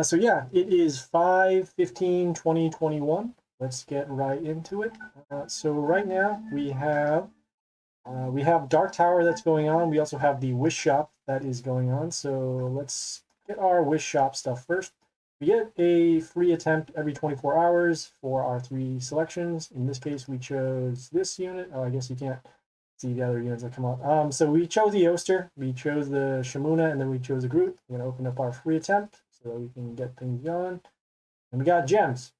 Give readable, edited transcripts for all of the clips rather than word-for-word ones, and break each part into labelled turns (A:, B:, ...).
A: So yeah, it is 5/15/2021. Let's get right into it. So right now we have Dark Tower that's going on. We also have the Wish Shop that is going on. So let's get our Wish Shop stuff first. We get a free attempt every 24 hours for our 3 selections. In this case, we chose this unit. Oh, I guess you can't see the other units that come up. So we chose the Oster, we chose the Shamuna, and then we chose the Groot. We're gonna open up our free attempt so that we can get things going. And we got gems.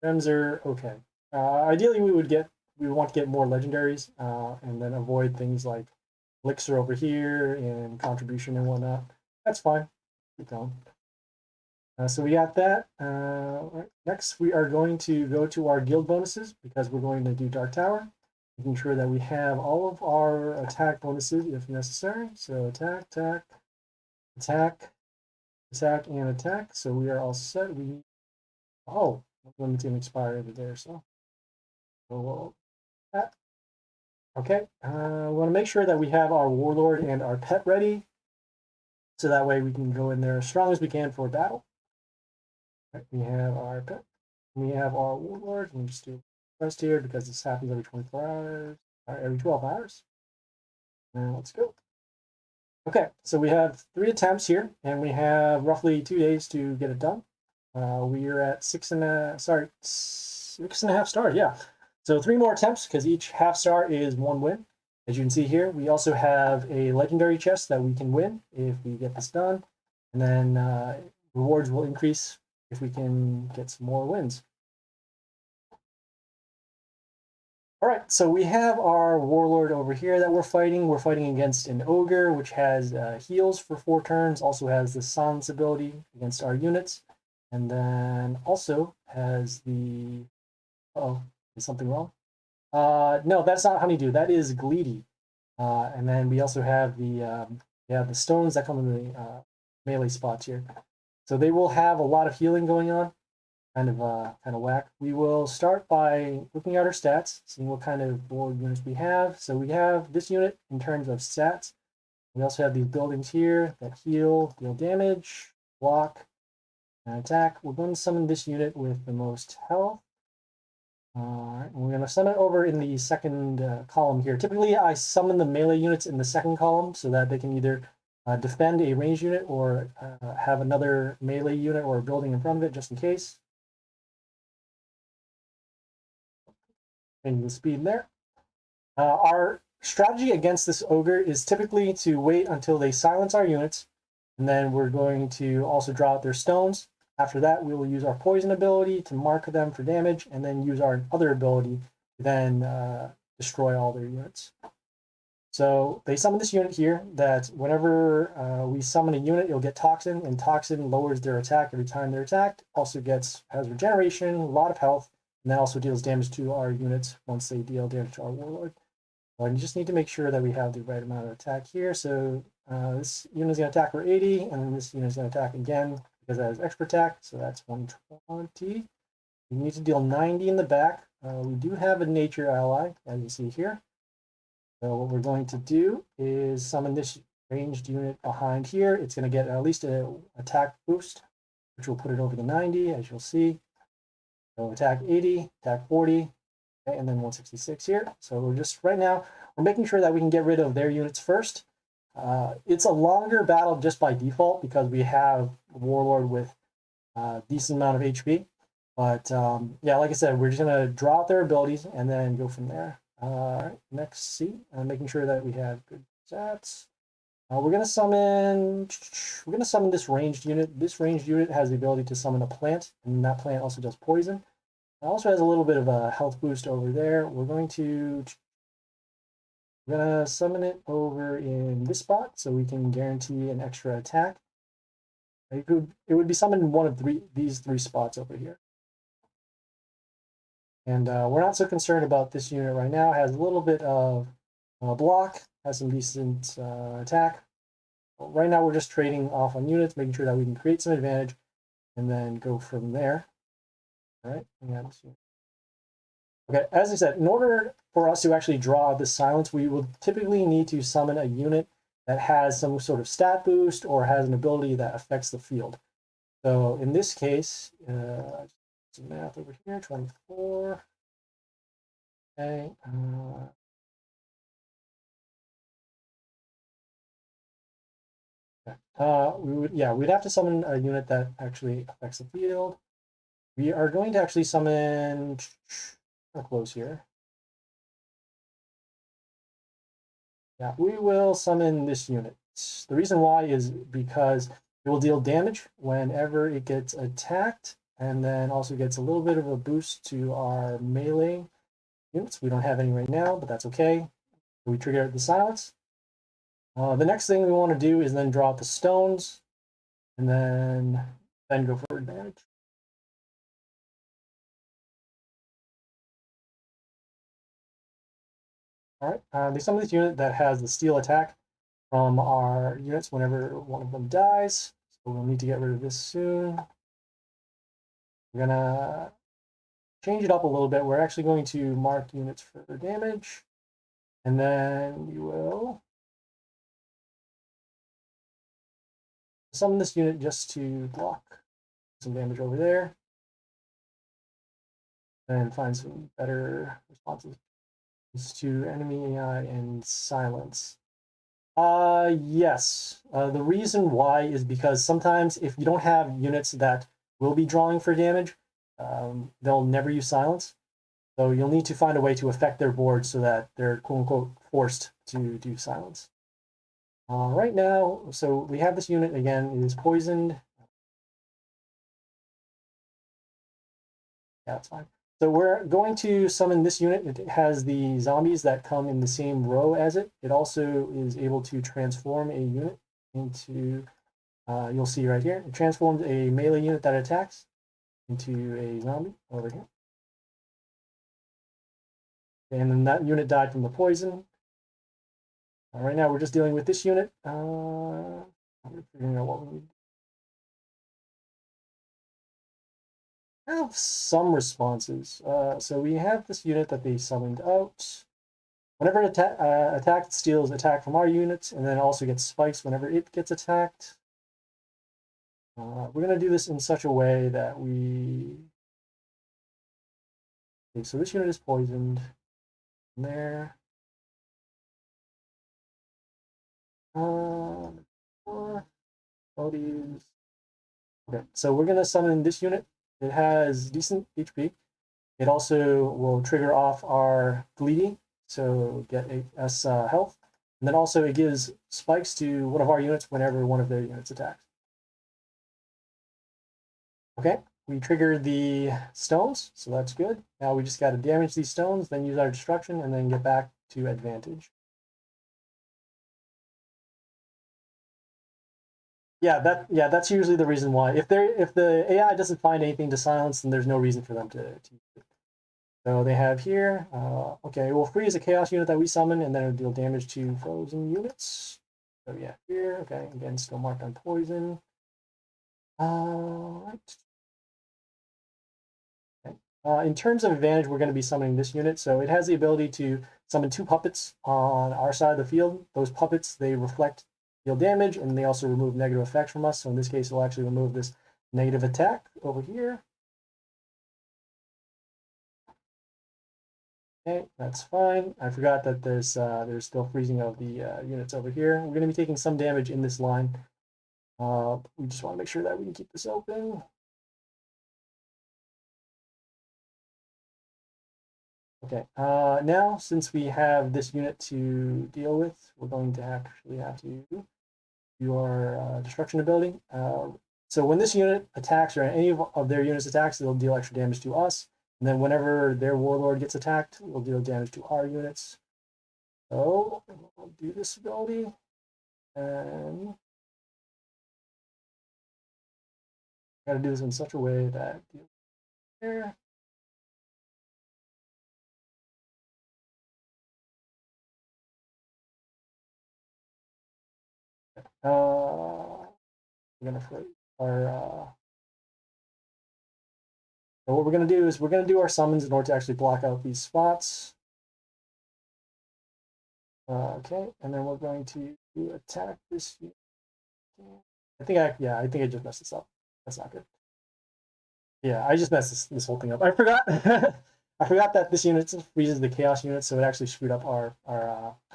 A: Gems are okay. Ideally, we want to get more legendaries, and then avoid things like elixir over here and contribution and whatnot. That's fine. Keep going. So we got that. Right. Next, we are going to go to our guild bonuses because we're going to do Dark Tower, making sure that we have all of our attack bonuses if necessary. So attack, attack, attack, attack, and attack. So we are all set. Limit's gonna expire over there. So we'll that. Okay. We want to make sure that we have our warlord and our pet ready, so that way we can go in there as strong as we can for battle. Right, we have our pet. We have our warlord. Let me just do a rest here because this happens every 24 hours, or every 12 hours. Now let's go. Okay, so we have 3 attempts here, and we have roughly 2 days to get it done. We are at 6.5 stars. Yeah, so 3 more attempts because each half star is 1 win. As you can see here, we also have a legendary chest that we can win if we get this done, and then rewards will increase if we can get some more wins. All right, so we have our warlord over here that we're fighting. We're fighting against an ogre, which has heals for 4 turns, also has the silence ability against our units, and then also has the... Uh-oh, is something wrong? No, that's not honeydew. That is Gleedy. And then we also have the stones that come in the melee spots here. So they will have a lot of healing going on. Kind of whack. We will start by looking at our stats, seeing what kind of board units we have. So we have this unit in terms of stats. We also have these buildings here that heal, deal damage, block, and attack. We're going to summon this unit with the most health. We're going to summon it over in the second column here. Typically, I summon the melee units in the second column so that they can either defend a ranged unit or have another melee unit or a building in front of it just in case. And the speed there. Our strategy against this ogre is typically to wait until they silence our units, and then we're going to also draw out their stones. After that, we will use our poison ability to mark them for damage, and then use our other ability to then destroy all their units. So they summon this unit here that whenever we summon a unit, you'll get Toxin, and Toxin lowers their attack every time they're attacked. Also has regeneration, a lot of health, and that also deals damage to our units once they deal damage to our warlord. So you just need to make sure that we have the right amount of attack here. So this unit is going to attack for 80, and then this unit is going to attack again because that has extra attack, so that's 120. We need to deal 90 in the back. We do have a nature ally, as you see here. So what we're going to do is summon this ranged unit behind here. It's going to get at least an attack boost, which will put it over the 90, as you'll see. So attack 80, attack 40, okay, and then 166 here. So we're just, right now, we're making sure that we can get rid of their units first. It's a longer battle just by default because we have Warlord with a decent amount of HP. But yeah, like I said, we're just going to draw out their abilities and then go from there. Next, making sure that we have good stats. We're gonna summon this ranged unit. This ranged unit has the ability to summon a plant, and that plant also does poison. It also has a little bit of a health boost over there. We're gonna summon it over in this spot so we can guarantee an extra attack. It would be summoned in one of these three spots over here. And we're not so concerned about this unit right now. It has a little bit of block, has some decent attack. Right now we're just trading off on units, making sure that we can create some advantage and then go from there. All right. Okay, as I said, in order for us to actually draw this silence, we will typically need to summon a unit that has some sort of stat boost or has an ability that affects the field. So in this case, some math over here, 24. Okay. We'd have to summon a unit that actually affects the field. We are going to actually summon, close here. Yeah, we will summon this unit. The reason why is because it will deal damage whenever it gets attacked, and then also gets a little bit of a boost to our melee units. We don't have any right now, but that's okay. We trigger the silence. The next thing we want to do is then draw out the stones, and then go for advantage. All right, they summon this unit that has the steel attack from our units whenever one of them dies. So we'll need to get rid of this soon. We're gonna change it up a little bit. We're actually going to mark units for damage, and then we will summon this unit just to block some damage over there and find some better responses to enemy AI and silence. Yes. The reason why is because sometimes if you don't have units that will be drawing for damage, they'll never use silence. So you'll need to find a way to affect their board so that they're quote unquote forced to do silence. Right now, so we have this unit again, it is poisoned. Yeah, that's fine. So we're going to summon this unit. It has the zombies that come in the same row as it. It also is able to transform a unit into, you'll see right here, it transforms a melee unit that attacks into a zombie over here. And then that unit died from the poison. Right now we're just dealing with this unit. We're figuring out what we need. I have some responses. So we have this unit that they summoned out. Whenever it attacked, it steals attack from our units, and then also gets spikes whenever it gets attacked. We're going to do this in such a way that we... Okay, so this unit is poisoned. There. Okay, so we're going to summon this unit. It has decent HP. It also will trigger off our bleeding, so get us health. And then also it gives spikes to one of our units whenever one of their units attacks. Okay, we triggered the stones, so that's good. Now we just got to damage these stones, then use our destruction, and then get back to advantage. Yeah, that's usually the reason why. If the AI doesn't find anything to silence, then there's no reason for them to use it. So they have here, okay, we'll freeze a chaos unit that we summon, and then it'll deal damage to frozen units. So yeah, here, okay, again, still marked on poison. Right. Okay. In terms of advantage, we're going to be summoning this unit. So it has the ability to summon 2 puppets on our side of the field. Those puppets, they reflect deal damage, and they also remove negative effects from us. So in this case, it'll actually remove this negative attack over here. Okay, that's fine. I forgot that there's still freezing of the units over here. We're going to be taking some damage in this line. We just want to make sure that we can keep this open. Okay, now since we have this unit to deal with, we're going to actually have to do our destruction ability. So when this unit attacks, or any of their units attacks, it'll deal extra damage to us. And then whenever their warlord gets attacked, we'll deal damage to our units. So we'll do this ability, and got to do this in such a way that here. We're gonna put our. So what we're gonna do is we're gonna do our summons in order to actually block out these spots. Okay, and then we're going to attack this. I think I just messed this up. That's not good. Yeah, I just messed this whole thing up. I forgot. I forgot that this unit freezes the chaos unit, so it actually screwed up our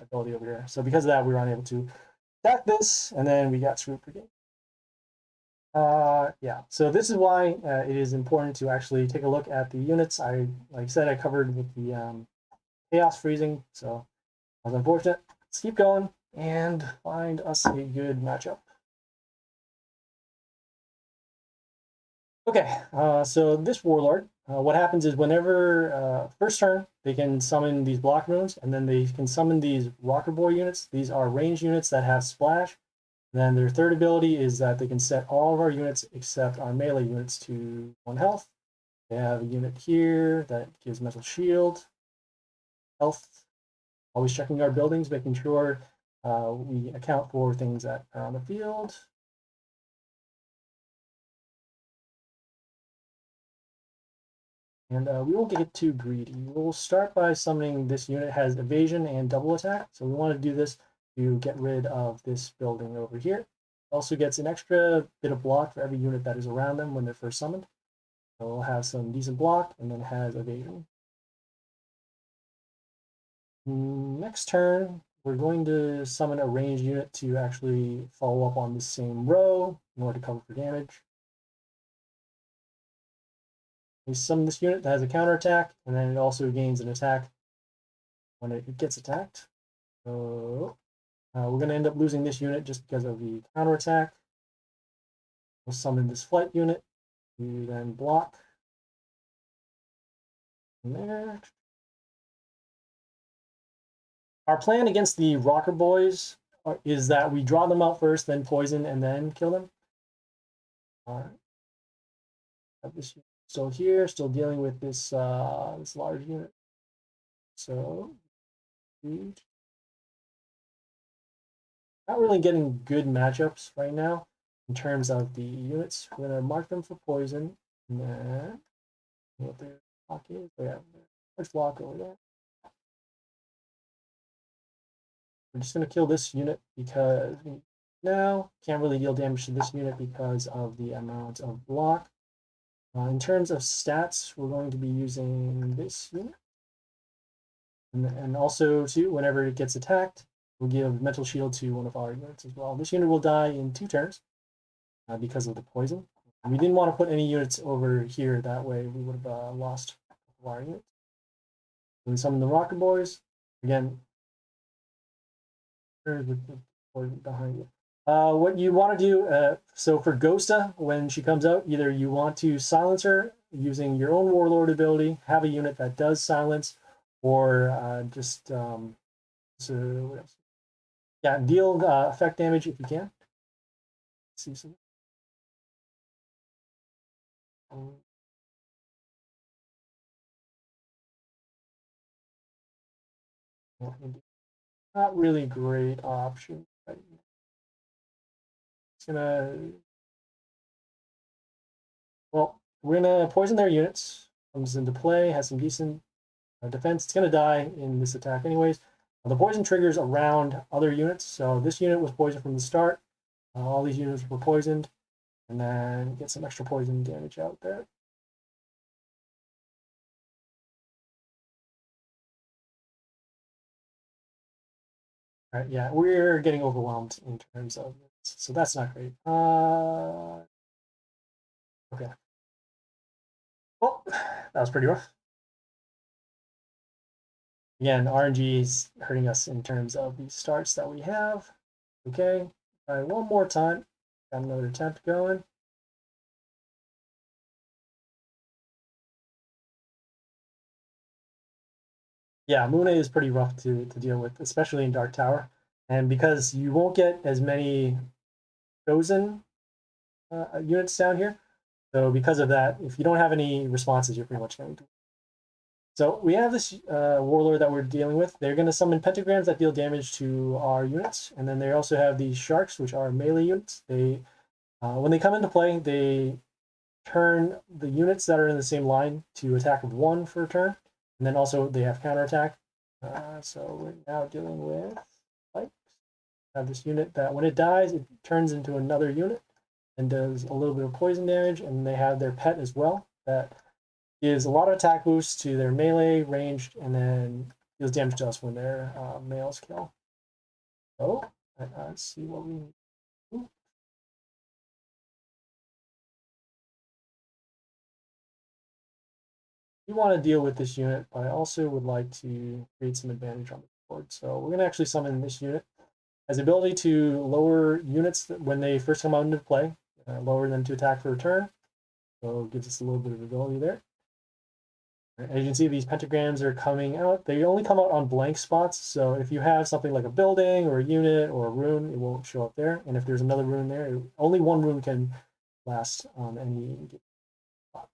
A: ability over here. So because of that, we were unable to attack this, and then we got screwed per game. Yeah, so this is why it is important to actually take a look at the units. Like I said, I covered with the chaos freezing, so that was unfortunate. Let's keep going and find us a good matchup. Okay, so this warlord, what happens is whenever first turn, they can summon these block runes, and then they can summon these rocker boy units. These are ranged units that have splash. And then their third ability is that they can set all of our units except our melee units to 1 health. They have a unit here that gives mental shield, health. Always checking our buildings, making sure we account for things that are on the field. And we won't get too greedy. We'll start by summoning this unit. Has evasion and double attack. So we want to do this to get rid of this building over here. Also gets an extra bit of block for every unit that is around them when they're first summoned. So we'll have some decent block and then has evasion. Next turn, we're going to summon a ranged unit to actually follow up on the same row in order to cover for damage. We summon this unit that has a counterattack, and then it also gains an attack when it gets attacked. So we're going to end up losing this unit just because of the counterattack. We'll summon this flight unit to then block. And there. Our plan against the rocker boys is that we draw them out first, then poison, and then kill them. All right. Have this still here, still dealing with this this large unit. So not really getting good matchups right now in terms of the units. We're gonna mark them for poison. And then what their block is. We have large block over there. We're just gonna kill this unit because now can't really deal damage to this unit because of the amount of block. In terms of stats, we're going to be using this unit. And also, too, whenever it gets attacked, we'll give mental shield to one of our units as well. This unit will die in 2 turns because of the poison. And we didn't want to put any units over here. That way, we would have lost our units. We summon the rocker boys. Again, with the poison behind you. What you want to do, so for Ghosta, when she comes out, either you want to silence her using your own warlord ability, have a unit that does silence, or just so what else? Yeah, deal effect damage if you can. Let's see some. Not really great option. It's gonna. Well, we're gonna poison their units. Comes into play, has some decent defense. It's gonna die in this attack anyways. The poison triggers around other units, so this unit was poisoned from the start. All these units were poisoned, and then get some extra poison damage out there. All right, yeah, we're getting overwhelmed in terms of this, so that's not great. Okay. Well, that was pretty rough. Again, RNG is hurting us in terms of the starts that we have. Okay, all right, one more time. Got another attempt going. Yeah, Muna is pretty rough to deal with, especially in Dark Tower. And because you won't get as many chosen units down here. So because of that, if you don't have any responses, you're pretty much going to. So we have this warlord that we're dealing with. They're going to summon pentagrams that deal damage to our units. And then they also have these sharks, which are melee units. They, when they come into play, they turn the units that are in the same line to attack of 1 for a turn. And then also they have counterattack. So we're now dealing with spikes. Have this unit that when it dies, it turns into another unit. and does a little bit of poison damage, and they have their pet as well that gives a lot of attack boosts to their melee, ranged, and then deals damage to us when their males kill. So let's see what we need. We want to deal with this unit, but I also would like to create some advantage on the board. So we're going to actually summon this unit. Has the ability to lower units when they first come out into play, lower them to attack for a turn. So it gives us a little bit of ability there. As you can see, these pentagrams are coming out. They only come out on blank spots. So if you have something like a building or a unit or a rune, it won't show up there. And if there's another rune there, only one rune can last on any spot.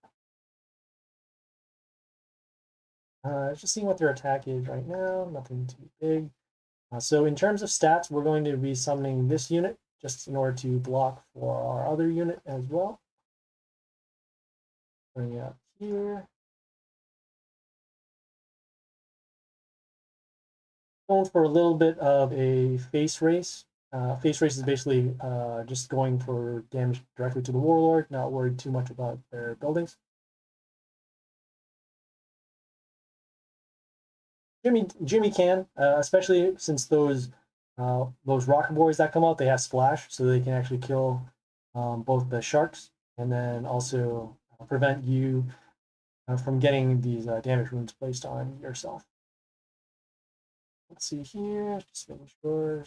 A: Just seeing what their attack is right now. Nothing too big. So in terms of stats, we're going to be summoning this unit just in order to block for our other unit as well. Bring it up here. Going for a little bit of a face race. Face race is basically just going for damage directly to the warlord, not worried too much about their buildings. Jimmy can, especially since those rocket boys that come out, they have splash, so they can actually kill both the sharks and then also prevent you from getting these damage wounds placed on yourself. Let's see here, just making sure.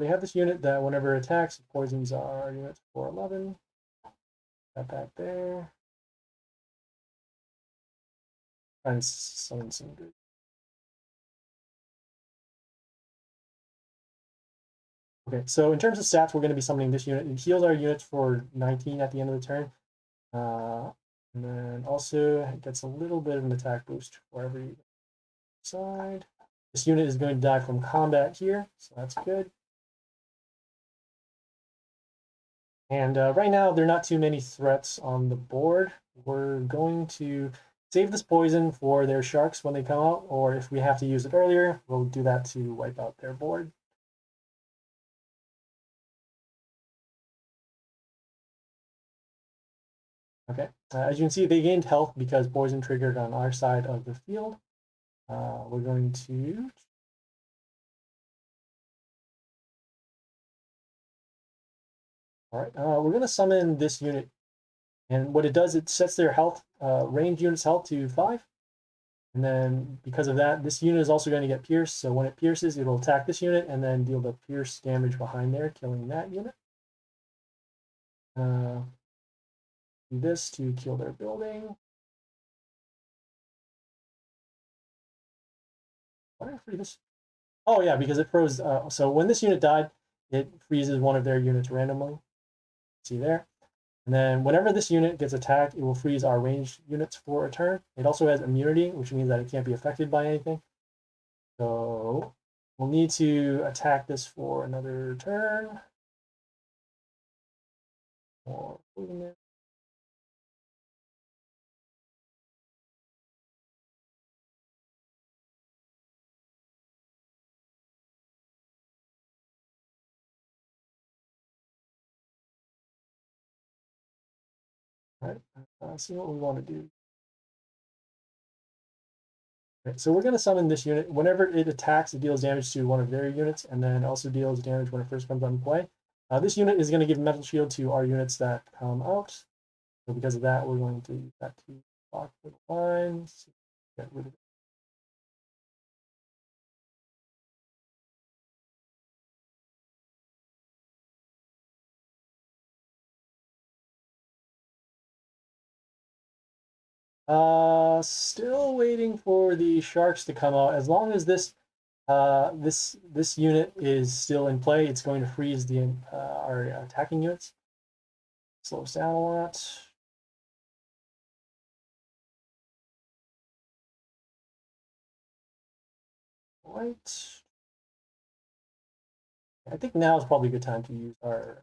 A: They have this unit that whenever it attacks, it poisons our units for 11. Got that there. Trying to summon some good. Okay, so in terms of stats, we're going to be summoning this unit. It heals our units for 19 at the end of the turn. And then also it gets a little bit of an attack boost for every side. This unit is going to die from combat here, so that's good. And right now, there are not too many threats on the board. We're going to save this poison for their sharks when they come out, or if we have to use it earlier, we'll do that to wipe out their board. Okay, as you can see, they gained health because poison triggered on our side of the field. We're going to all right. We're going to summon this unit, and what it does, it sets their health, ranged unit's health to 5. And then because of that, this unit is also going to get pierced. So when it pierces, it'll attack this unit and then deal the pierce damage behind there, killing that unit. Do this to kill their building. Why did I free this? Oh yeah, because it froze. So when this unit died, it freezes one of their units randomly. See there. And then whenever this unit gets attacked, it will freeze our ranged units for a turn. It also has immunity, which means that it can't be affected by anything. So we'll need to attack this for another turn. Or right, see what we want to do. Okay, so we're going to summon this unit. Whenever it attacks, it deals damage to one of their units, and then also deals damage when it first comes on play. This unit is going to give metal shield to our units that come out. So because of that, we're going to use that to block the lines. Get rid of it. Still waiting for the sharks to come out. As long as this this unit is still in play, it's going to freeze the our attacking units. Slow us down a lot. Right. I think now is probably a good time to use our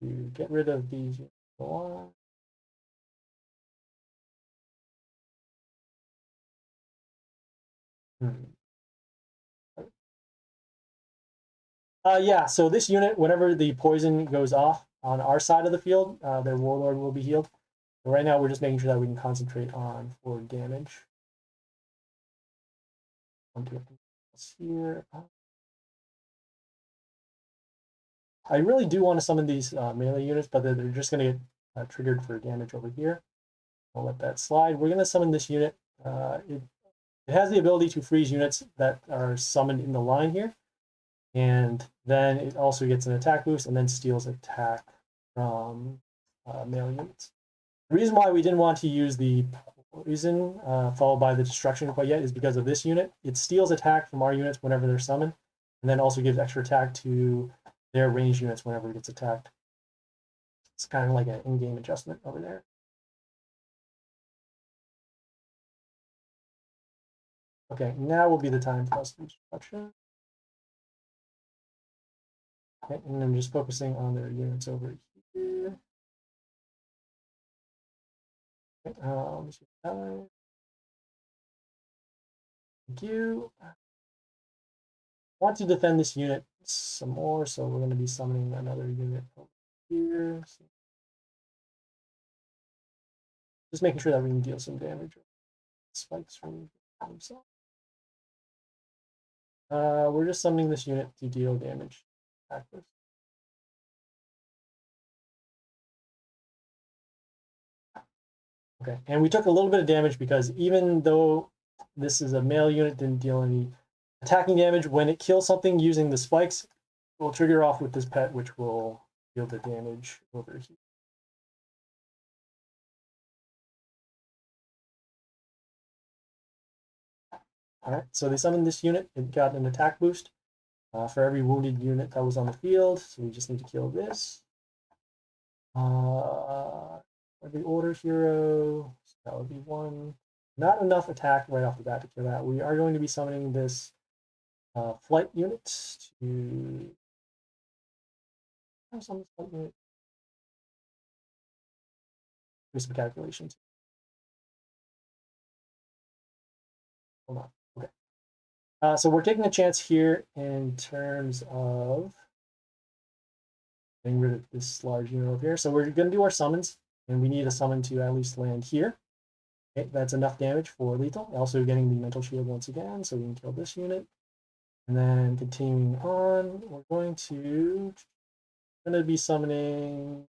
A: to get rid of these. Go on. Yeah, so this unit, whenever the poison goes off on our side of the field, their warlord will be healed. But right now, we're just making sure that we can concentrate on for damage. Here. I really do want to summon these melee units, but they're just going to get triggered for damage over here. I'll let that slide. We're going to summon this unit. It has the ability to freeze units that are summoned in the line here. And then it also gets an attack boost and then steals attack from melee units. The reason why we didn't want to use the poison followed by the destruction quite yet is because of this unit. It steals attack from our units whenever they're summoned, and then also gives extra attack to their ranged units whenever it gets attacked. It's kind of like an in-game adjustment over there. Okay, now will be the time for us to destruction. Okay, and I'm just focusing on their units over here. Okay, thank you. I want to defend this unit some more, so we're going to be summoning another unit over here. So just making sure that we can deal some damage. Spikes from himself. We're just summoning this unit to deal damage. Okay, and we took a little bit of damage because even though this is a male unit, didn't deal any attacking damage, when it kills something using the spikes, it will trigger off with this pet, which will deal the damage over here. All right, so they summoned this unit. It got an attack boost for every wounded unit that was on the field. So we just need to kill this. Every order hero, so that would be one. Not enough attack right off the bat to kill that. We are going to be summoning this flight unit to summon this flight unit. Do some calculations. Hold on. Okay. So we're taking a chance here in terms of getting rid of this large unit over here. So we're going to do our summons, and we need a summon to at least land here. Okay, that's enough damage for lethal. Also getting the mental shield once again, so we can kill this unit. And then continuing on, we're going to be summoning.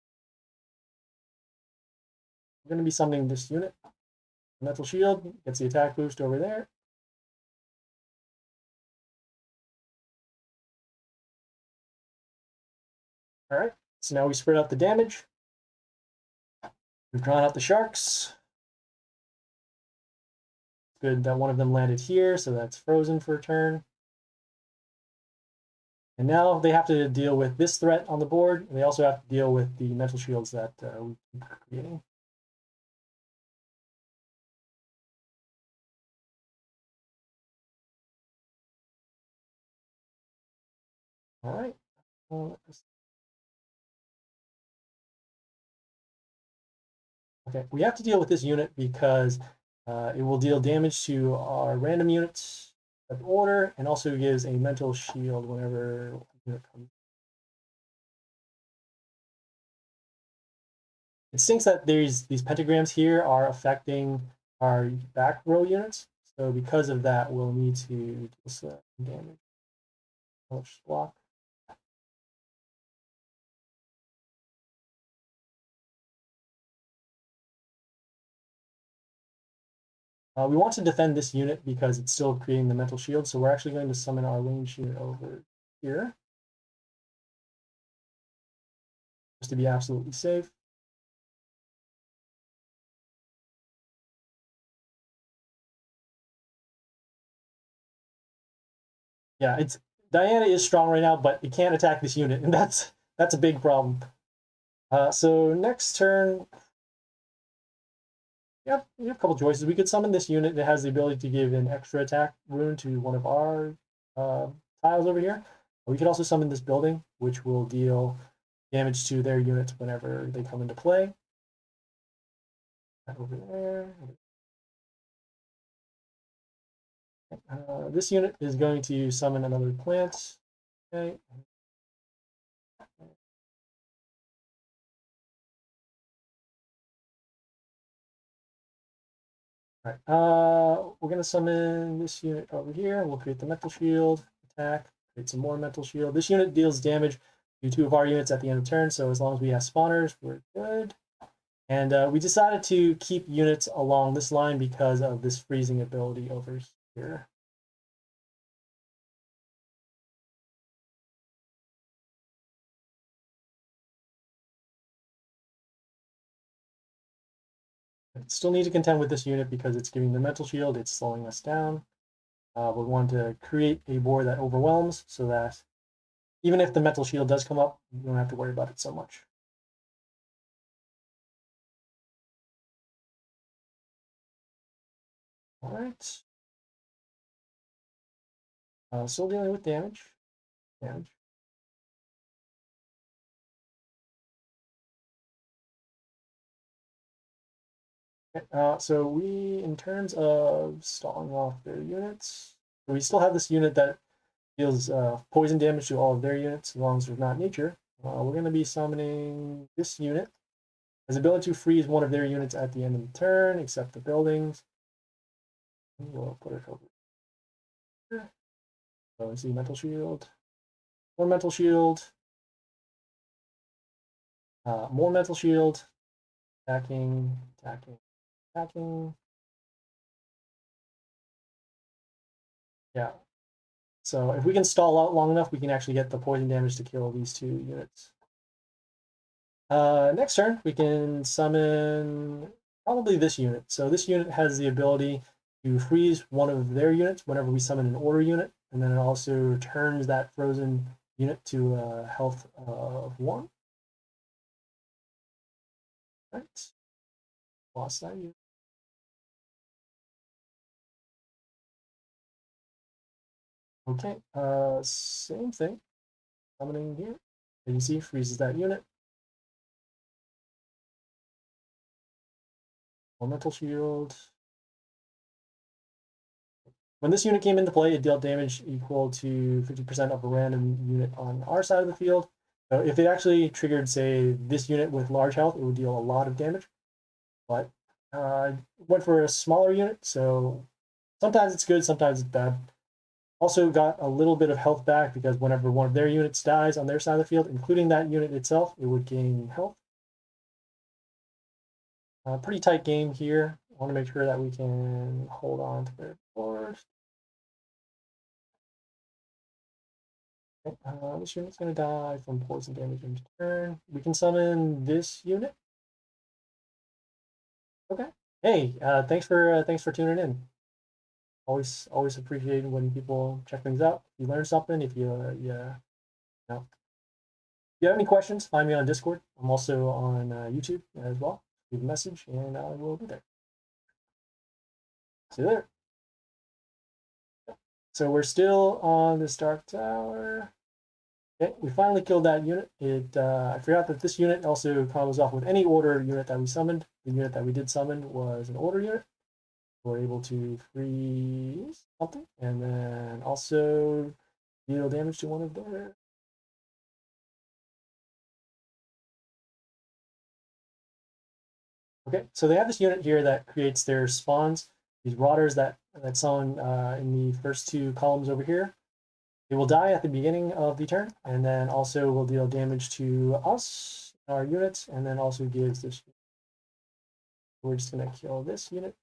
A: We're going to be summoning this unit. Mental shield gets the attack boost over there. All right, so now we spread out the damage. We've drawn out the sharks. Good that one of them landed here, so that's frozen for a turn. And now they have to deal with this threat on the board. And they also have to deal with the mental shields that we keep creating. All right. Okay, we have to deal with this unit because it will deal damage to our random units of order and also gives a mental shield whenever a unit comes. It stinks that these pentagrams here are affecting our back row units. So because of that, we'll need to deal some damage. Let's block. We want to defend this unit because it's still creating the mental shield, so we're actually going to summon our ranged unit over here. Just to be absolutely safe. Yeah, Diana is strong right now, but it can't attack this unit, and that's a big problem. So next turn, we have a couple choices. We could summon this unit that has the ability to give an extra attack rune to one of our tiles over here. We could also summon this building, which will deal damage to their units whenever they come into play. Over there. This unit is going to summon another plant. Okay. All right. We're going to summon this unit over here. We'll create the mental shield, attack, create some more mental shield. This unit deals damage to 2 of our units at the end of turn, so as long as we have spawners, we're good. And we decided to keep units along this line because of this freezing ability over here. Still need to contend with this unit because it's giving the mental shield, it's slowing us down. We want to create a board that overwhelms so that even if the mental shield does come up, you don't have to worry about it so much. All right. Still dealing with damage. Okay, so we, in terms of stalling off their units, we still have this unit that deals poison damage to all of their units as long as there's not nature. We're going to be summoning this unit. Has the ability to freeze one of their units at the end of the turn, except the buildings. We'll put it over here. So we see mental shield, more mental shield, more mental shield, attacking. Yeah. So if we can stall out long enough, we can actually get the poison damage to kill these 2 units. Next turn, we can summon probably this unit. So this unit has the ability to freeze one of their units whenever we summon an order unit, and then it also returns that frozen unit to a health of 1. Right. Lost that unit. Okay, same thing. Summoning here. As you see, freezes that unit. Elemental shield. When this unit came into play, it dealt damage equal to 50% of a random unit on our side of the field. So if it actually triggered, say, this unit with large health, it would deal a lot of damage. But went for a smaller unit, so sometimes it's good, sometimes it's bad. Also got a little bit of health back because whenever one of their units dies on their side of the field, including that unit itself, it would gain health. Pretty tight game here. I want to make sure that we can hold on to their board. Okay, this unit's going to die from poison damage in turn. We can summon this unit. Okay. Hey, thanks for tuning in. Always appreciate when people check things out. If you learn something, if you if you have any questions, find me on Discord. I'm also on YouTube as well. Leave a message, and I will be there. See you there. So we're still on this Dark Tower. Okay, we finally killed that unit. I forgot that this unit also combos off with any order unit that we summoned. The unit that we did summon was an order unit. We're able to freeze something, and then also deal damage to one of their. Okay, so they have this unit here that creates their spawns, these rotters that's on in the first 2 columns over here. They will die at the beginning of the turn, and then also will deal damage to us, our units, and then also gives this. We're just gonna kill this unit.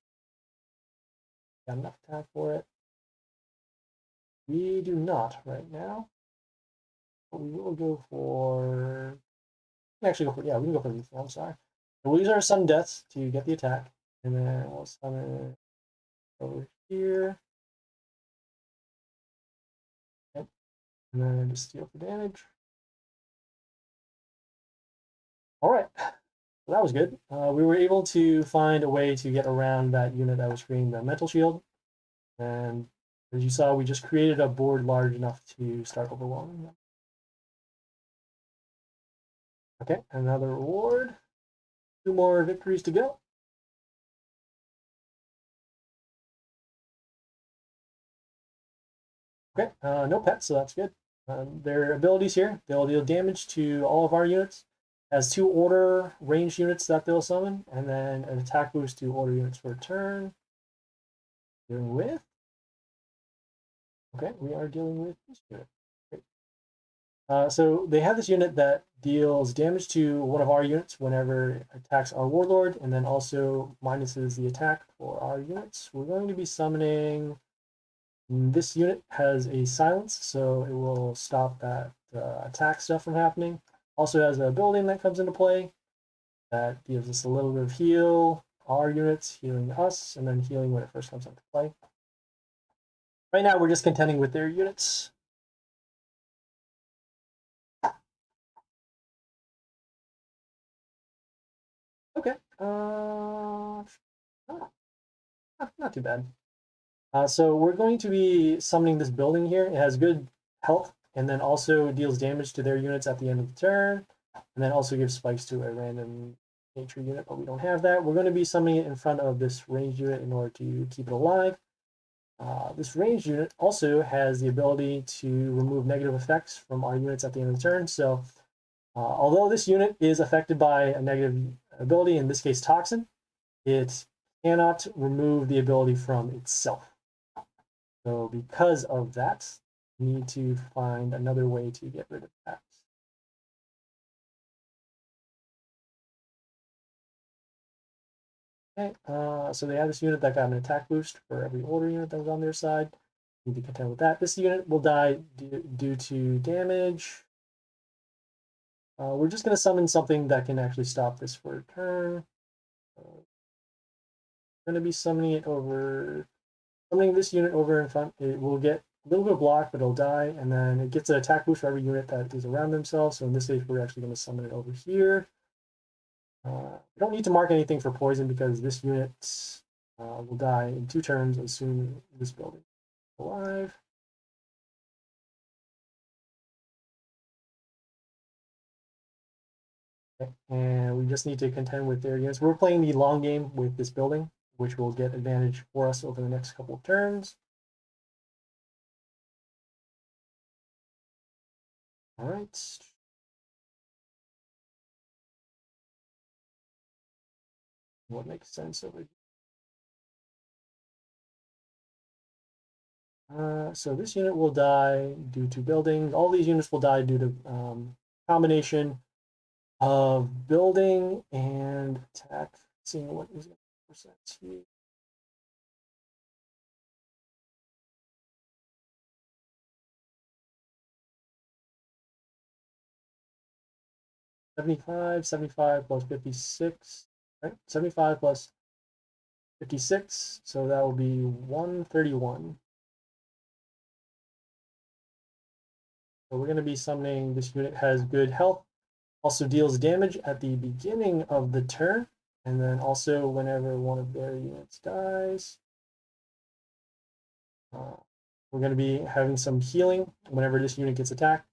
A: Got enough attack for it. We do not right now, but we will go for. We can actually go for we can go for these. I'm sorry. We'll use our sudden deaths to get the attack, and then we'll summon it over here. Yep. And then just steal for damage. All right, so that was good. We were able to find a way to get around that unit that was creating the mental shield, and as you saw, we just created a board large enough to start overwhelming them. Okay, another reward. 2 more victories to go. Okay, no pets, so that's good. Their abilities here, they'll deal damage to all of our units. Has 2 order ranged units that they'll summon, and then an attack boost to order units for a turn. Dealing with. Okay, we are dealing with this unit. Great. So they have this unit that deals damage to one of our units whenever it attacks our warlord, and then also minuses the attack for our units. We're going to be summoning. This unit has a silence, so it will stop that attack stuff from happening. Also has a building that comes into play that gives us a little bit of heal. Our units healing us, and then healing when it first comes into play. Right now, we're just contending with their units. Okay. Not too bad. So we're going to be summoning this building here. It has good health, and then also deals damage to their units at the end of the turn, and then also gives spikes to a random nature unit, but we don't have that. We're going to be summoning it in front of this ranged unit in order to keep it alive. This ranged unit also has the ability to remove negative effects from our units at the end of the turn. So although this unit is affected by a negative ability, in this case toxin, it cannot remove the ability from itself. So because of that, we need to find another way to get rid of that. Okay, so they have this unit that got an attack boost for every order unit that was on their side. Need to contend with that. This unit will die due to damage. We're just going to summon something that can actually stop this for a turn. Going to be summoning this unit over in front. It will get a little bit of block, but it'll die, and then it gets an attack boost for every unit that is around themselves. So in this case, we're actually going to summon it over here. We don't need to mark anything for poison because this unit will die in 2 turns as soon as this building is alive. Okay. And we just need to contend with their units. We're playing the long game with this building, which will get advantage for us over the next couple of turns. All right. What makes sense over here? So this unit will die due to building. All these units will die due to combination of building and attack. Seeing what is the percent here. 75 plus 56, right? 75 plus 56, so that will be 131. So we're going to be summoning this unit has good health, also deals damage at the beginning of the turn, and then also whenever one of their units dies. We're going to be having some healing whenever this unit gets attacked.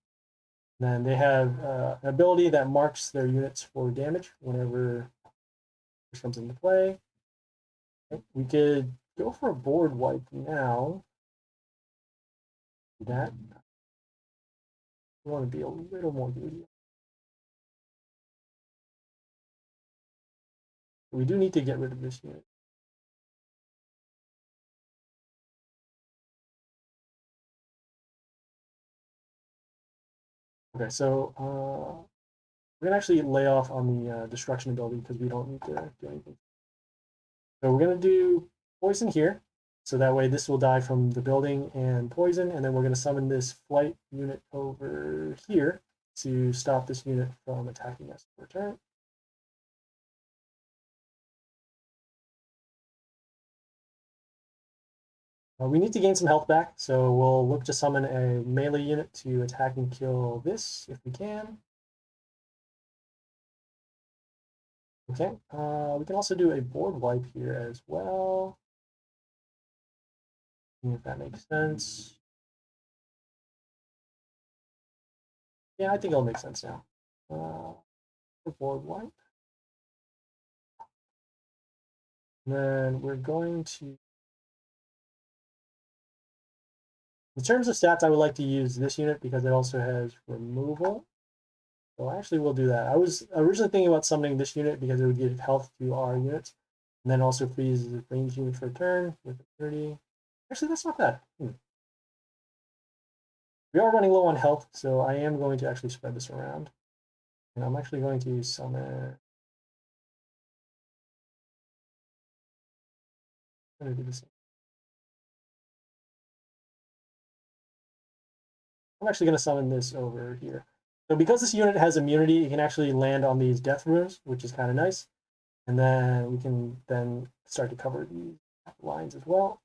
A: Then they have an ability that marks their units for damage whenever this comes into play. We could go for a board wipe now. That we want to be a little more greedy. We do need to get rid of this unit. Okay, so we're gonna actually lay off on the destruction ability because we don't need to do anything. So we're gonna do poison here, so that way this will die from the building and poison, and then we're gonna summon this flight unit over here to stop this unit from attacking us for turn. We need to gain some health back, so we'll look to summon a melee unit to attack and kill this if we can. Okay, we can also do a board wipe here as well. See if that makes sense. Yeah, I think it'll make sense now. Board wipe. And then we're going to In terms of stats, I would like to use this unit because it also has removal. So I actually will do that. I was originally thinking about summoning this unit because it would give health to our units, and then also freeze the range unit for a turn with 30. Actually, that's not bad. We are running low on health, so I am going to actually spread this around. And I'm actually going to summon. I'm going to do this. I'm actually going to summon this over here. So because this unit has immunity, it can actually land on these death runes, which is kind of nice. And then we can then start to cover these lines as well.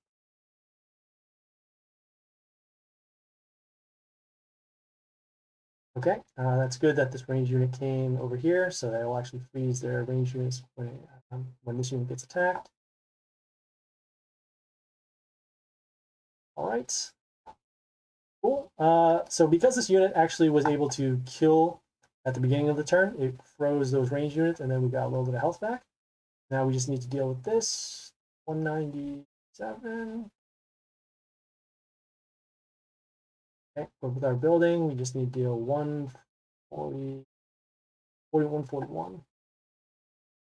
A: Okay, that's good that this range unit came over here, so that will actually freeze their range units when this unit gets attacked. All right, cool. So because this unit actually was able to kill at the beginning of the turn, it froze those range units, and then we got a little bit of health back. Now we just need to deal with this 197. Okay, but with our building, we just need to deal 140, 4141.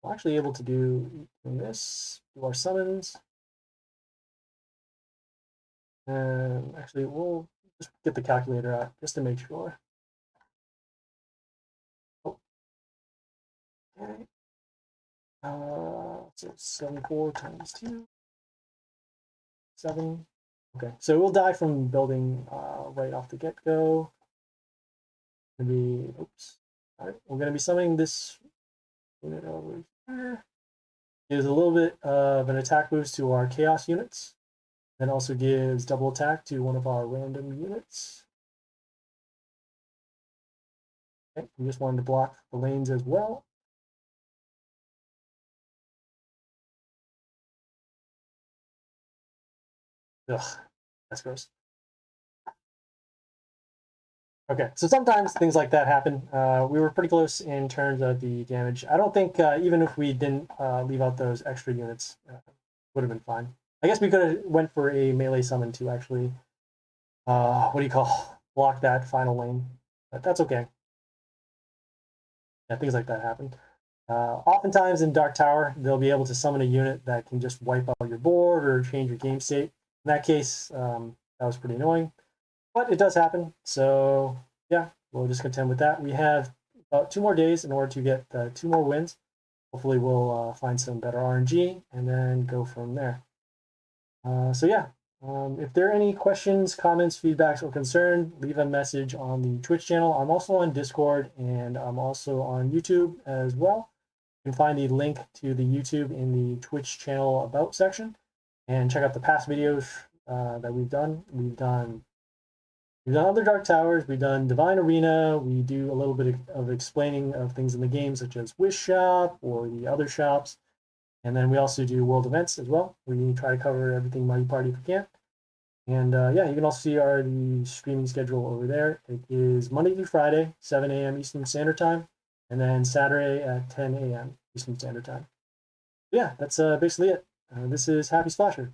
A: We're actually able to do this, do our summons. And actually, we'll just get the calculator out just to make sure. Oh. Okay. So 74 times 2. 7. Okay, so we'll die from building right off the get-go. Oops. All right, we're going to be summoning this unit over here. Gives a little bit of an attack boost to our chaos units. Then also gives double attack to one of our random units. Okay, we just wanted to block the lanes as well. Ugh, that's gross. Okay, so sometimes things like that happen. We were pretty close in terms of the damage. I don't think even if we didn't leave out those extra units, would have been fine. I guess we could have went for a melee summon to actually, block that final lane. But that's okay. Yeah, things like that happen. Oftentimes in Dark Tower, they'll be able to summon a unit that can just wipe out your board or change your game state. In that case, that was pretty annoying. But it does happen, so yeah, we'll just contend with that. We have about 2 more days in order to get 2 more wins. Hopefully we'll find some better RNG and then go from there. So yeah, if there are any questions, comments, feedbacks, or concern, leave a message on the Twitch channel. I'm also on Discord, and I'm also on YouTube as well. You can find the link to the YouTube in the Twitch channel About section, and check out the past videos that we've done. We've done other Dark Towers, we've done Divine Arena, we do a little bit of explaining of things in the game, such as Wish Shop or the other shops. And then we also do world events as well. We try to cover everything Mighty Party if we can. And yeah, you can also see the streaming schedule over there. It is Monday through Friday, 7 a.m. Eastern Standard Time, and then Saturday at 10 a.m. Eastern Standard Time. Yeah, that's basically it. This is Happy Splasher.